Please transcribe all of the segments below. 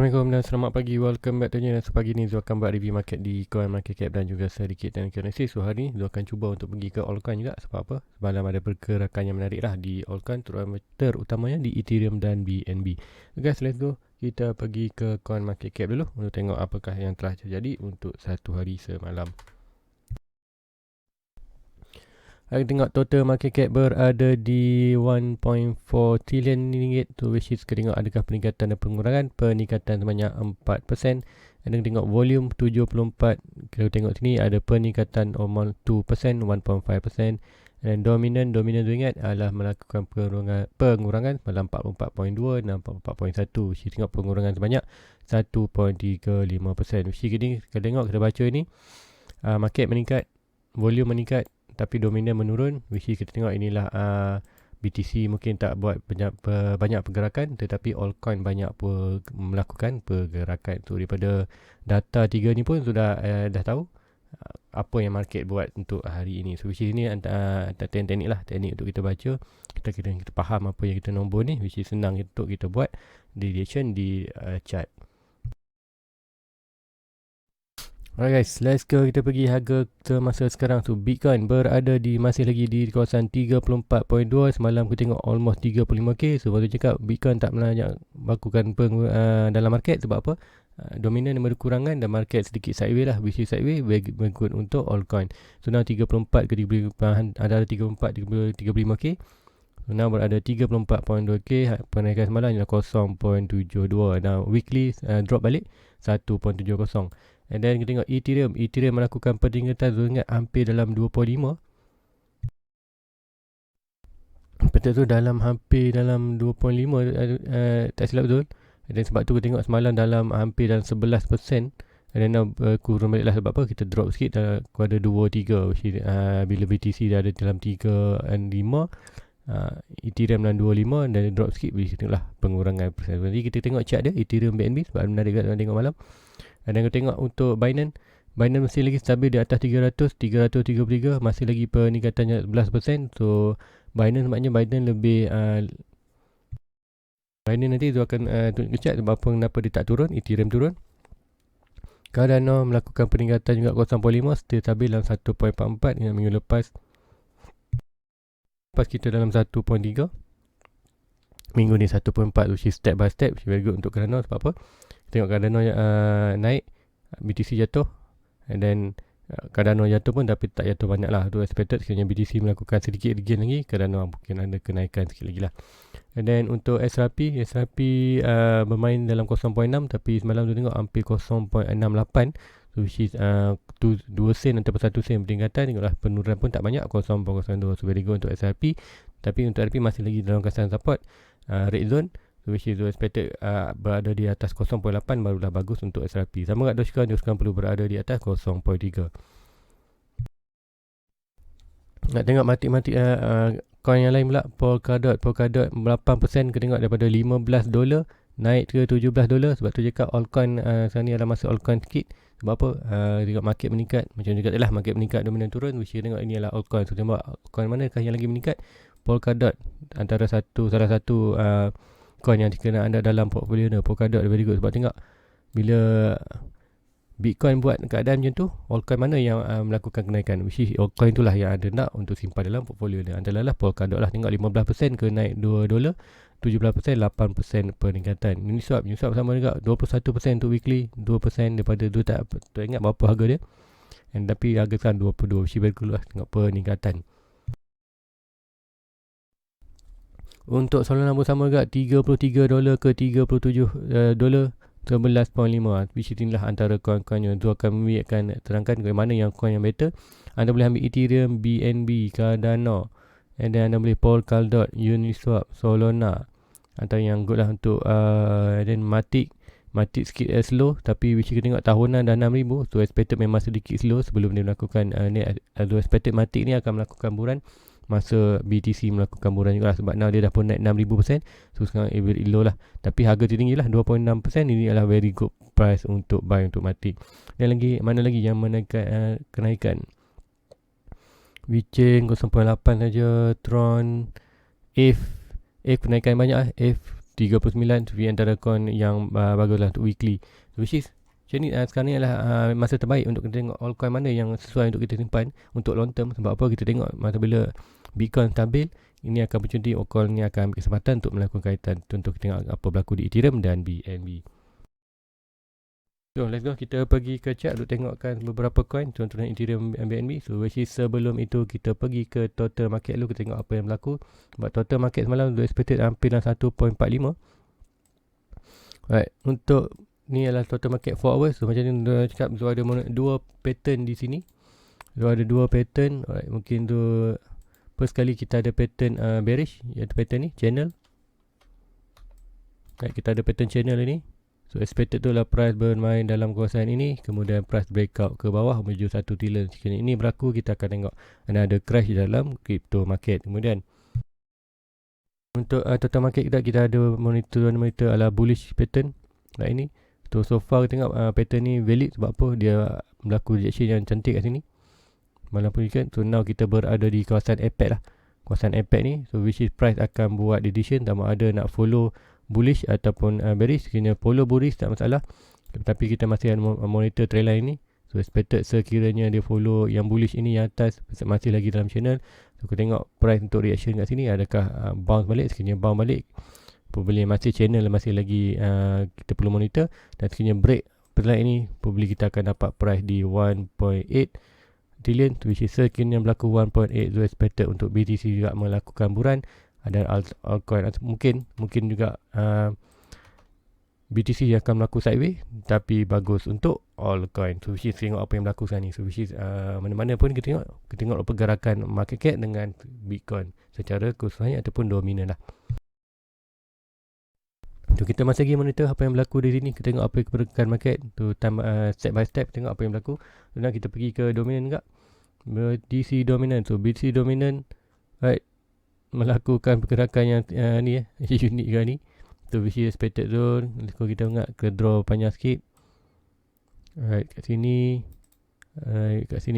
Assalamualaikum dan selamat pagi. Welcome back to News. Pagi ni Zul akan buat review market di coin market cap dan juga sedikit teknikal analysis. So hari ni Zul akan cuba untuk pergi ke altcoin juga. Sebab apa? Semalam ada pergerakan yang menarik lah di altcoin, terutamanya di Ethereum dan BNB. So guys, let's go. Kita pergi ke coin market cap dulu untuk tengok apakah yang telah terjadi untuk satu hari semalam. Kita tengok total market cap berada di 1.4 trilion ringgit, to which is kita tengok adakah peningkatan dan pengurangan. Peningkatan sebanyak 4%. Dan kita tengok volume 74. Kita tengok sini ada peningkatan almost 2%, 1.5%. Dan dominan tu ingat adalah melakukan pengurangan malam 44.2 dan 44.1. Kita tengok pengurangan sebanyak 1.35%. Kita tengok, kita baca ini, market meningkat, volume meningkat, tapi dominan menurun, which is kita tengok inilah BTC mungkin tak buat banyak pergerakan, tetapi altcoin banyak melakukan pergerakan. So daripada data tiga ni pun sudah dah tahu apa yang market buat untuk hari ini. So which is ni teknik lah, teknik untuk kita baca, kita faham apa yang kita nombor ni, which is senang untuk kita buat deviation di chart. Alright guys, let's go. Kita pergi harga semasa sekarang. So Bitcoin berada masih lagi di kawasan 34.2. Semalam kita tengok almost 35k. So baru cakap Bitcoin tak banyak lakukan dalam market. Sebab apa? Dominan dan berkurangan dan market sedikit sideways lah. Which is sideways very good untuk altcoin. So now 34 ke 35, ada 34 35k. So now berada 34.2k. Penaikan semalam ialah 0.72. Now weekly drop balik 1.70. And then kita tengok Ethereum melakukan peningkatan, ingat hampir dalam 25. Betul tu, hampir dalam 2.5, tak silap betul. Dan sebab tu kita tengok semalam hampir dalam 11%. Dan now kurang balik lah, sebab apa? Kita drop sikit kepada 2-3. Bila BTC dah ada dalam 3 dan 5, Ethereum dalam 2.5 dan drop sikit, bila kita tengok lah pengurangan persen. Jadi kita tengok chart dia, Ethereum BNB, sebab menarik kita tengok malam. Dan kita tengok untuk Binance masih lagi stabil di atas 333, masih lagi peningkatannya 11%. So Binance lebih Binance nanti tu akan tunjuk chart sebab kenapa dia tak turun, Ethereum turun. Cardano melakukan peningkatan juga 0.5, still stabil dalam 1.44. Ingat minggu lepas kita dalam 1.3, minggu ni 1.4, which is step by step, which is very good untuk Cardano. Sebab apa? Tengok Cardano naik, BTC jatuh, and then Cardano jatuh pun tapi tak jatuh banyak lah. Tu expected. Sekiranya BTC melakukan sedikit gain lagi, Cardano mungkin ada kenaikan sikit lagi lah. And then untuk SRP bermain dalam 0.6, tapi semalam tu tengok hampir 0.68, so which is 2 sen ataupun 1 sen peningkatan. Tengoklah penurunan pun tak banyak, 0.02. So very good untuk SRP. Tapi untuk RP masih lagi dalam kawasan support, red zone, which is expected berada di atas 0.8 barulah bagus untuk SRP. Sama kat Dogecoin perlu berada di atas 0.3. Nak tengok mati-mati coin yang lain pula, Polkadot 8%. Kita tengok daripada $15 naik ke $17. Sebab tu cakap altcoin sekarang ni adalah masa altcoin sikit. Sebab apa? Tengok market meningkat, macam juga lah market meningkat, dominan turun, which is tengok ini adalah altcoin. So tengok altcoin manakah yang lagi meningkat. Polkadot antara salah satu coin yang kena anda dalam portfolio ni. Polkadot very good. Sebab tengok bila Bitcoin buat keadaan macam tu, altcoin mana yang melakukan kenaikan, which is altcoin itulah yang anda nak untuk simpan dalam portfolio ni. Antara lah Polkadot lah. Tengok 15% ke naik $2, 17%, 8% peningkatan. Uniswap sama juga 21% untuk weekly, 2% daripada tu tak ingat berapa harga dia. Tapi harga sekarang 22, which is very good lah. Tengok peningkatan. Untuk Solana pun sama juga, $33 ke $37, 11.5, which inilah antara coin-coin yang tu akan terangkan mana yang coin yang better. Anda boleh ambil Ethereum, BNB, Cardano, and then anda boleh Polkadot, Uniswap, Solana, antara yang good lah untuk then Matic sikit slow, tapi which kita tengok tahunan dah 6,000, so expected memang sedikit slow sebelum dia melakukan expected Matic ni akan melakukan buran masa BTC melakukan buran juga lah. Sebab now dia dah pun naik 6,000%, so sekarang very low lah, tapi harga tinggi lah 2.6%. Ini adalah very good price untuk buy untuk Matic. Dan mana lagi yang menaikkan kenaikan, WeChain 0.8 saja, Tron, If kenaikan banyak, If 39 V antara coin yang bagus lah untuk weekly. Which is macam ni, sekarang ni adalah masa terbaik untuk kita tengok altcoin mana yang sesuai untuk kita simpan untuk long term. Sebab apa? Kita tengok masa bila Bitcoin stabil, ini akan opportunity, altcoin ni akan ambil kesempatan untuk melakukan kaitan. Contoh kita tengok apa berlaku di Ethereum dan BNB. So let's go, kita pergi ke chart untuk tengokkan beberapa coin, contohnya Ethereum dan BNB. So which is sebelum itu kita pergi ke total market dulu, kita tengok apa yang berlaku. Sebab total market semalam expected hampir dalam 1.45. Right, untuk ni adalah total market 4 hours. So macam ni dia cakap, so ada dua pattern di sini. So ada dua pattern. Alright, mungkin tu first kali kita ada pattern bearish, iaitu pattern ni channel. Right, kita ada pattern channel ini. So expected tu lah price bermain dalam kawasan ini, kemudian price breakout ke bawah menuju 1 trillion. Jika ini berlaku, kita akan tengok ada crash di dalam crypto market. Kemudian untuk total market kita ada monitor ala bullish pattern like ini. So far kita tengok pattern ni valid. Sebab apa? Dia berlaku rejection yang cantik kat sini malam pun kan. So now kita berada di kawasan APEC lah, kawasan APEC ni. So which is price akan buat decision sama ada nak follow bullish ataupun bearish. Kena follow bullish tak masalah, tapi kita masih monitor trendline ni. So expected sekiranya dia follow yang bullish ini yang atas, masih lagi dalam channel. So kita tengok price untuk reaction kat sini, adakah bounce balik. Sekiranya bounce balik, probably masih channel masih lagi kita perlu monitor. Dan sekiranya break trendline ini, probably kita akan dapat price di 1.8 trillion, which is sekiranya berlaku 1.8. So expected untuk BTC juga melakukan buran. Dan altcoin mungkin juga BTC akan berlaku sideways, tapi bagus untuk altcoin. So which is tengok apa yang berlaku sekarang ni. So which is mana-mana pun kita tengok pergerakan market cap dengan Bitcoin secara khususnya ataupun dominan lah. So kita masih lagi monitor apa yang berlaku di sini. Kita tengok apa pergerakan market tu, step by step tengok apa yang berlaku. Dan kita pergi ke dominan juga, BTC dominan. So BTC dominan, right, melakukan pergerakan yang ni unik ke ni. So which is expected zone. Kalau kita ingat ke draw panjang sikit. Alright, kat sini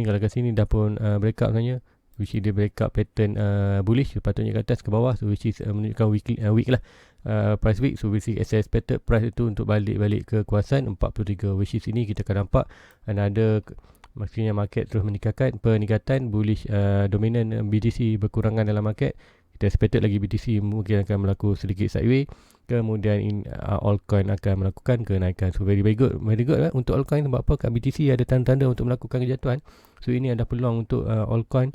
kalau kat sini dah pun breakout sebenarnya, which is dia breakout pattern bullish, patutnya ke atas ke bawah. So which is menunjukkan week lah, price week. So which is expected price itu untuk balik ke kawasan 43, which is ini kita akan nampak ada maksudnya market terus peningkatan bullish dominan BTC berkurangan dalam market. Kita expected lagi BTC mungkin akan berlaku sedikit sideways, kemudian altcoin akan melakukan kenaikan. So very good lah untuk altcoin. Sebab apa? Kat BTC ada tanda-tanda untuk melakukan kejatuhan. So ini ada peluang untuk altcoin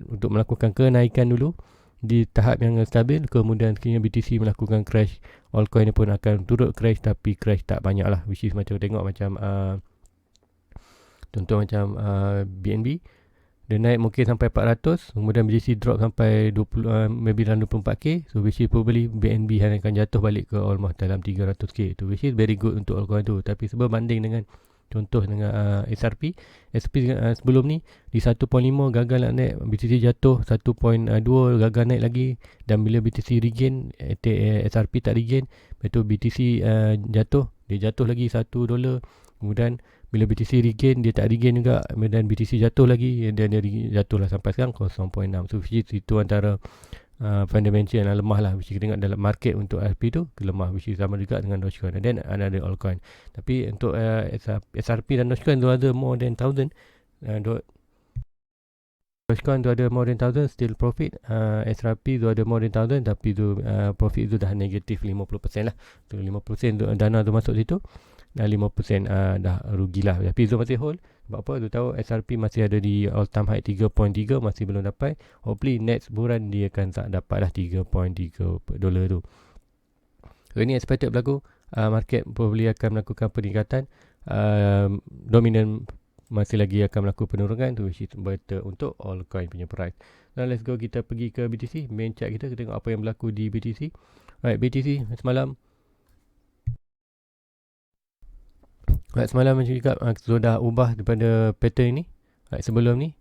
untuk melakukan kenaikan dulu di tahap yang stabil. Kemudian sekiranya BTC melakukan crash, altcoin pun akan turut crash, tapi crash tak banyak lah. Which is macam tengok macam contoh macam BNB, dia naik mungkin sampai 400, kemudian BTC drop sampai 20, maybe dalam 24k. So which is probably BNB akan jatuh balik ke almost dalam 300k tu, which is very good untuk altcoin tu. Tapi berbanding dengan contoh dengan SRP sebelum ni di 1.5 gagal nak naik, BTC jatuh 1.2 gagal naik lagi. Dan bila BTC regain, SRP tak regain, betul BTC jatuh lagi $1. Kemudian bila BTC regain, dia tak regain juga, dan BTC jatuh lagi, dan dia jatuh lah sampai sekarang 0.6. So itu antara fundamental yang lemah lah, which kita tengok dalam market untuk RP tu lemah, which is sama juga dengan Dogecoin dan ada altcoin. Tapi untuk SRP dan Dogecoin tu ada more than 1000. Dogecoin tu ada more than 1000 still profit. SRP tu ada more than 1000, tapi tu profit tu dah negatif 50% lah. So 50% dana tu masuk situ, dan 5% dah rugilah. Tapi Zone masih hold. Sebab apa? Tu tahu SRP masih ada di all time high 3.3, masih belum dapat. Hopefully next bulan dia akan dapat lah $3.3 tu. So ini expected berlaku. Market probably akan melakukan peningkatan. Dominan masih lagi akan melakukan penurunan tu, which is better untuk altcoin punya price. Now let's go, kita pergi ke BTC. Main chart kita tengok apa yang berlaku di BTC. Right, BTC semalam macam cakap, so dah ubah daripada pattern ni. Right, sebelum ni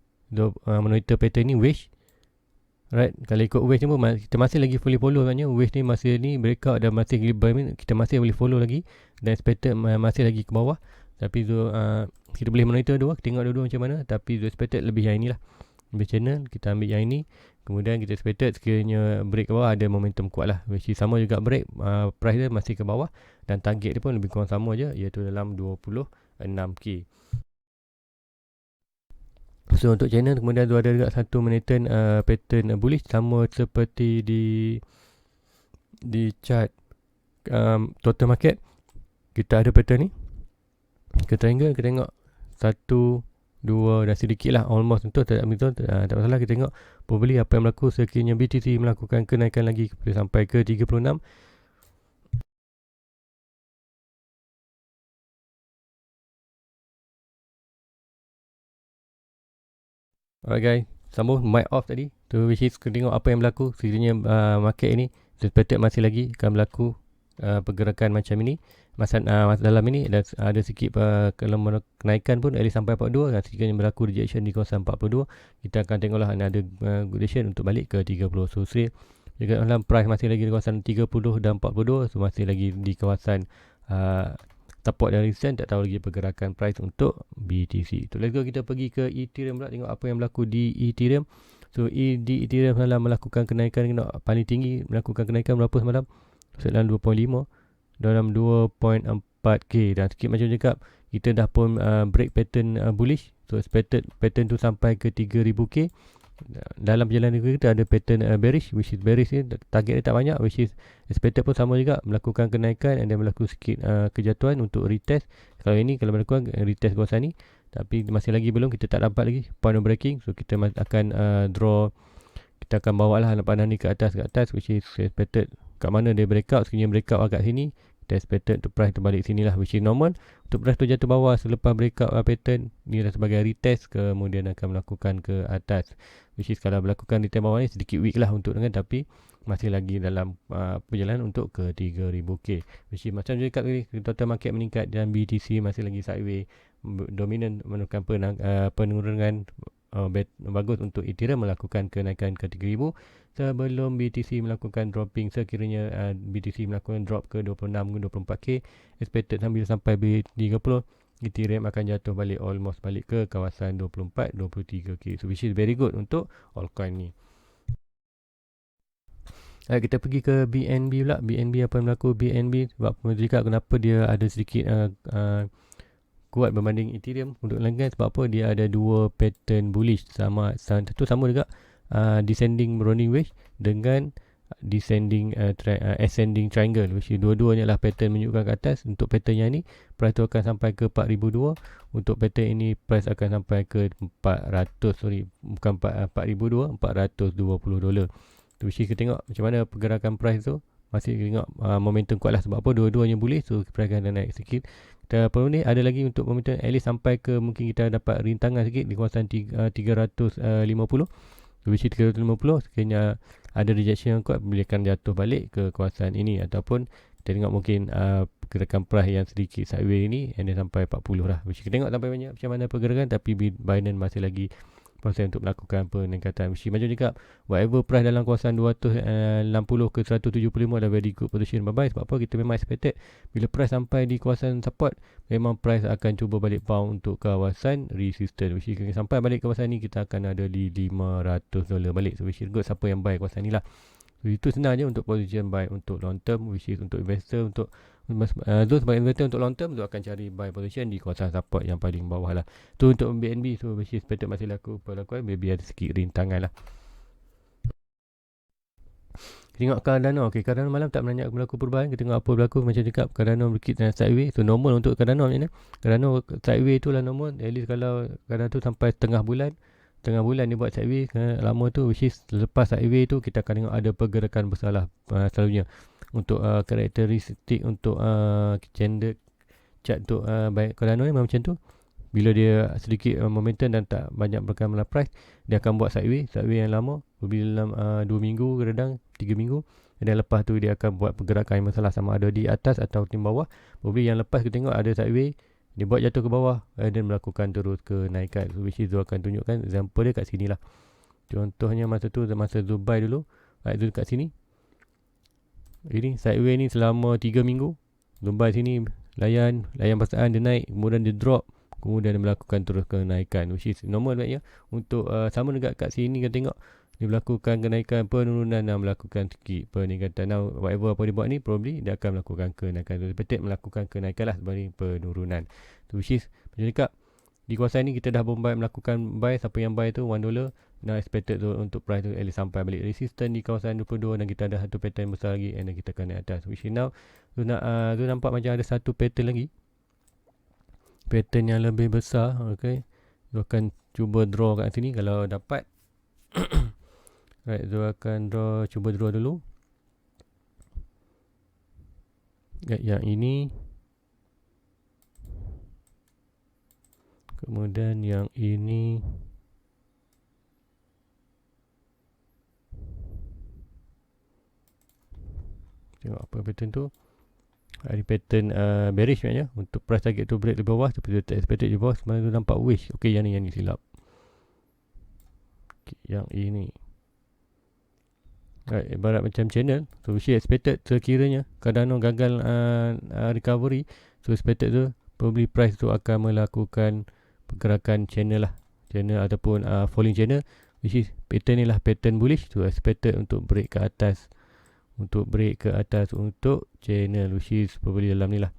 monitor pattern ni wash. Right, kalau ikut wash ni pun kita masih lagi fully follow sebenarnya. Wash ni masih ni breakout dan masih kita masih boleh follow lagi, dan expected masih lagi ke bawah. Tapi tu kita boleh monitor dua, tengok dua macam mana. Tapi tu expected lebih yang inilah, lebih channel. Kita ambil yang ini, Kemudian kita expected sekiranya break ke bawah ada momentum kuat lah, which is sama juga break, price dia masih ke bawah dan target dia pun lebih kurang sama je, iaitu dalam 26k. So untuk channel kemudian tu ada juga satu maintain pattern bullish, sama seperti di chart total market. Kita ada pattern ni ke triangle, kita tengok 1, 2 dah sedikit lah, almost tentu tak masalah. Kita tengok probably apa yang berlaku sekiranya BTC melakukan kenaikan lagi sampai ke 36. Alright guys, sambung mic off tadi tu, which is kita tengok apa yang berlaku sekiranya market ini suspected masih lagi akan berlaku pergerakan macam ini. Masa dalam ini ada sikit kalau kenaikan pun at least sampai 42, dan sekiranya berlaku rejection di kawasan 42, kita akan tengoklah ada good reaction untuk balik ke 30. So juga dalam price masih lagi di kawasan 30 dan 42, so masih lagi di kawasan support dan resistance. Tak tahu lagi pergerakan price untuk BTC. So let's go, kita pergi ke Ethereum pula, tengok apa yang berlaku di Ethereum. So di Ethereum semalam melakukan kenaikan, tengok paling tinggi melakukan kenaikan berapa semalam, dalam 2.5, dalam 2.4k, dan sikit macam cakap kita dah pun break pattern bullish. So expected pattern tu sampai ke 3000k. Dalam perjalanan kita ada pattern bearish, which is bearish ni target dia tak banyak, which is expected pun sama juga melakukan kenaikan dan berlaku sikit kejatuhan untuk retest. Kalau ini kalau berlaku retest kawasan ni, tapi masih lagi belum, kita tak dapat lagi point of breaking. So kita akan draw, kita akan bawa lah pandangan ni ke atas, which is expected kat mana dia breakout. Sekiranya breakout agak sini, kita expected untuk price terbalik sini lah, which is normal. Untuk price tu jatuh bawah selepas breakout pattern ni dah sebagai retest, kemudian akan melakukan ke atas, which is kalau melakukan retest bawah ni sedikit weak lah untuk dengan, tapi masih lagi dalam perjalanan untuk ke 3000k, which is macam je kat tadi, total market meningkat dan BTC masih lagi sideways dominan, menunjukkan penurunan bagus untuk Ethereum melakukan kenaikan ke 3000 sebelum BTC melakukan dropping. Sekiranya BTC melakukan drop ke 26 ke 24k, expected sampai B30, Ethereum akan jatuh balik, almost balik ke kawasan 24 23k. So which is very good untuk altcoin ni. Kita pergi ke BNB pula. BNB apa yang berlaku BNB, sebab mereka kenapa dia ada sedikit kuat berbanding Ethereum untuk langgan, sebab apa, dia ada dua pattern bullish sama juga descending rounding wedge dengan descending ascending triangle, which dua-duanya lah pattern menunjukkan ke atas. Untuk pattern yang ni price tu akan sampai ke 4002, untuk pattern ini price akan sampai ke 420 $420. Which kita tengok macam mana pergerakan price tu, masih tengok momentum kuat lah, sebab apa, dua-duanya boleh. So price akan nak naik sikit. Kita perlu ni ada lagi untuk momentum at least sampai ke, mungkin kita dapat rintangan sikit di kawasan 350, which is 350. Sekiranya ada rejection yang kuat, boleh akan jatuh balik ke kawasan ini, ataupun kita tengok mungkin pergerakan price yang sedikit sideways ni, and then sampai 40 lah, which kita tengok sampai banyak macam mana pergerakan. Tapi Binance masih lagi proses untuk melakukan peningkatan. Mesti macam cakap, whatever price dalam kawasan 260 ke 175 adalah very good position bye-bye. Sebab apa, kita memang expected bila price sampai di kawasan support, memang price akan cuba balik bound untuk kawasan resistance, which is sampai balik kawasan ni kita akan ada di $500 balik. So which is good siapa yang buy kawasan ni lah. So itu senang je untuk position buy untuk long term, which is untuk investor, untuk sebagai investor untuk long term, tu akan cari buy position di kawasan support yang paling bawah lah. Tu untuk BNB. So which is betul masih laku perlakuan, maybe ada sikit rintangan lah. Tengok Cardano. Okay, Cardano malam tak banyak berlaku perubahan. Kita tengok apa berlaku. Macam cakap, Cardano berkit sideways. So normal untuk Cardano macam mana, Cardano sideways tu lah normal. At least kalau Cardano tu sampai tengah bulan dia buat sideways lama tu, which is lepas sideways tu kita akan tengok ada pergerakan besar lah selalunya. Untuk karakteristik untuk candle chart untuk baik Cardano ni macam tu. Bila dia sedikit momentum dan tak banyak berkaitan dengan price, dia akan buat sideways yang lama, dalam 2 minggu kadang 3 minggu, dan lepas tu dia akan buat pergerakan yang masalah, sama ada di atas atau di bawah. Probably yang lepas kita tengok ada sideways, dia buat jatuh ke bawah dan melakukan terus ke naikkan. So which is tu akan tunjukkan example dia kat sini lah. Contohnya masa tu, masa Dubai dulu, itu kat sini. Ini sideways ni selama 3 minggu. Dubai sini layan perasaan dia naik, kemudian dia drop, kemudian dia melakukan terus kenaikan, which is normal ya. Untuk sama juga kat sini kita tengok dia melakukan kenaikan, penurunan dan melakukan sikit peningkatan. Now whatever apa dia buat ni, probably dia akan melakukan kenaikan. So expected melakukan kenaikan lah sebanding penurunan. So which is macam cakap, di kawasan ni kita dah melakukan buy. Siapa yang buy tu $1, now expected tu untuk price tu at least sampai balik resistance di kawasan 22, dan kita ada satu pattern besar lagi, and then kita akan naik atas, which is now tu nampak macam ada satu pattern lagi, pattern yang lebih besar. Okay, tu akan cuba draw kat sini kalau dapat. Right, tu akan cuba draw dulu. Yang ini, kemudian yang ini, tengok apa pattern tu. Ada pattern bearish sebenarnya, untuk price target tu break di bawah, tapi tu expected di bawah. Sebenarnya tu nampak wish. Okay, yang ni silap. Okay, yang ini, right, ibarat macam channel. So she expected sekiranya Cardano gagal recovery, so expected tu probably price tu akan melakukan pergerakan channel lah, channel ataupun falling channel, which is pattern ni lah pattern bullish. So expected untuk break ke atas, untuk channel, which is probably dalam ni lah.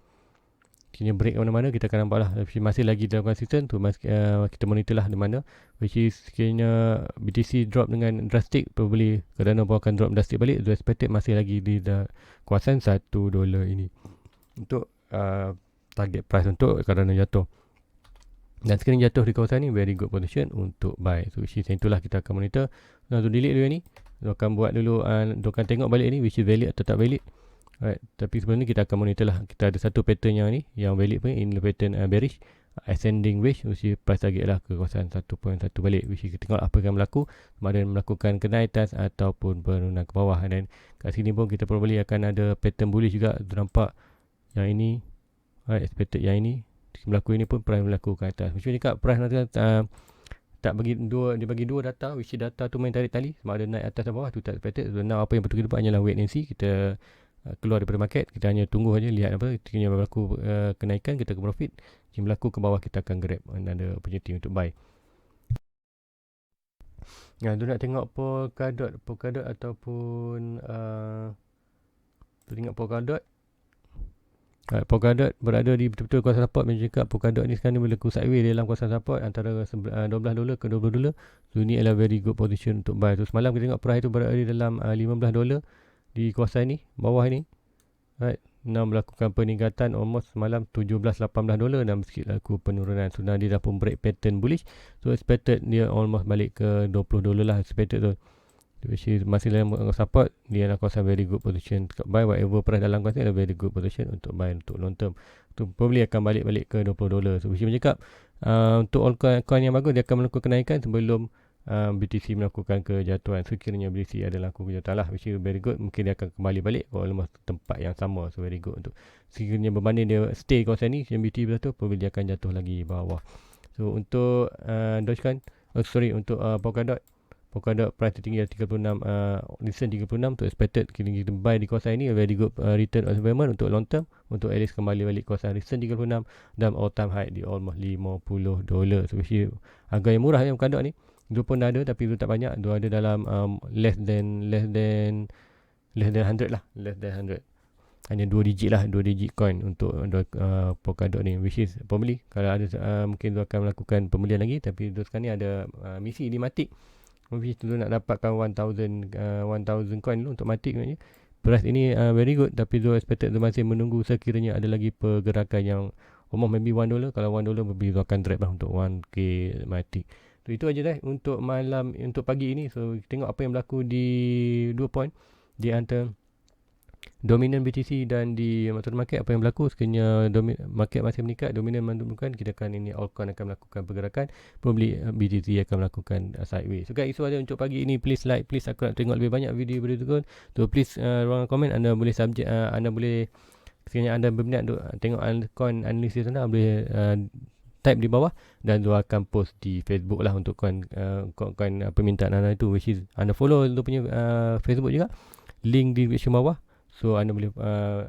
Kini break ke mana-mana kita akan nampak lah. Masih lagi dalam konsisten tu, kita monitor lah di mana, which is kena BTC drop dengan drastic, probably Cardano pun akan drop drastic balik. So expected masih lagi di kawasan $1 ini untuk target price untuk Cardano jatuh. Dan sekiranya jatuh di kawasan ni, very good position untuk buy. So which is itulah kita akan monitor. Nah, tu delete dulu ni, dia akan buat dulu, dia akan tengok balik ni which is valid atau tak valid. Right, tapi sebelum ni kita akan monitor lah. Kita ada satu pattern yang ni, yang valid pun, in pattern bearish, ascending wedge, which is price target lah ke kawasan 1.1 balik, which is kita tengok apa yang berlaku, sama ada melakukan kenaikan ataupun penurunan ke bawah. Dan kat sini pun kita probably akan ada pattern bullish juga. Nampak yang ini, right, expected yang ini berlaku, ini pun price berlaku ke atas. Macam ni kat price nanti tak bagi dua, dia bagi dua data, which is data tu main tarik tali, sama ada naik atas dan bawah tu tak expected. So now apa yang betul kita buat hanyalah wait and see. Kita keluar daripada market, kita hanya tunggu saja, lihat apa sekiranya berlaku kenaikan, kita ke profit. Jika berlaku ke bawah, kita akan grab dan ada opportunity untuk buy. Nah, tu nak tengok Polkadot ataupun tengok Polkadot. Polkadot berada di betul-betul kawasan support. Macam cakap, Polkadot ni sekarang ni berlaku sideways dalam kawasan support antara $12 ke $20. So ini adalah very good position untuk buy. So semalam kita tengok price tu berada di dalam $15 di kawasan ni, bawah ni. Right, now melakukan peningkatan almost semalam $17-18 dan sikit laku penurunan. So dia dah pun break pattern bullish. So expected dia almost balik ke $20 lah, expected tu. Which is masih dalam support, dia adalah kawasan very good position untuk buy. Whatever price dalam kawasan adalah very good position untuk buy untuk long term. Tu probably akan balik ke $20. So which is cakap, untuk altcoin yang bagus, dia akan melakukan kenaikan sebelum BTC melakukan kejatuhan. Sekiranya BTC ada laku kejatuhan lah, which is very good, mungkin dia akan kembali balik ke almost tempat yang sama. So very good untuk sekiranya berbanding dia stay kawasan ni, BTC betul, probably dia akan jatuh lagi bawah. So untuk Dogecoin, untuk Polkadot price tertinggi ada 36, listen 36 tu expected kita buy di kawasan ini, very good return on investment untuk long term, untuk at least kembali balik kawasan listen 36 dan all time high di almost $50. So which is harga yang murah yang Polkadot ni. Dia pun ada, tapi tu tak banyak. Dia ada dalam less than 100 lah, less than 100. Hanya 2 digit lah, 2 digit coin untuk Polkadot ni, which is probably kalau ada mungkin dia akan melakukan pembelian lagi. Tapi tu sekarang ni ada misi di Matic, which tu nak dapatkan 1000 coin dulu untuk Matic sebenarnya. Price ini very good, tapi tu expected tu masih menunggu sekiranya ada lagi pergerakan yang almost maybe $1. Kalau $1 maybe tu akan trap lah untuk 1k Matic. So itu aja dah untuk malam, untuk pagi ini. So tengok apa yang berlaku di 2 point di antara dominan BTC dan di market. Apa yang berlaku sekiranya market masih meningkat, dominan menunjukkan kita akan ini altcoin akan melakukan pergerakan, probably BTC akan melakukan sideways. So guys, itu aja untuk pagi ini. Please like, please aku nak tengok lebih banyak video berikut. So please ruangan komen, anda boleh anda boleh, sekiranya anda berminat tengok coin analisis anda, boleh type di bawah, dan dia akan post di Facebook lah untuk coin permintaan anda itu, which is anda follow dia punya Facebook juga, link di description bawah. So anda boleh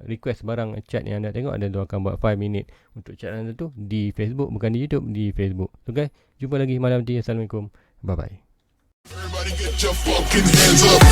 request barang chat yang anda tengok, dan dia akan buat 5 minit untuk chat anda tu di Facebook, bukan di YouTube, di Facebook. So guys, jumpa lagi malam nanti. Assalamualaikum. Bye bye. Everybody get your fucking hands up.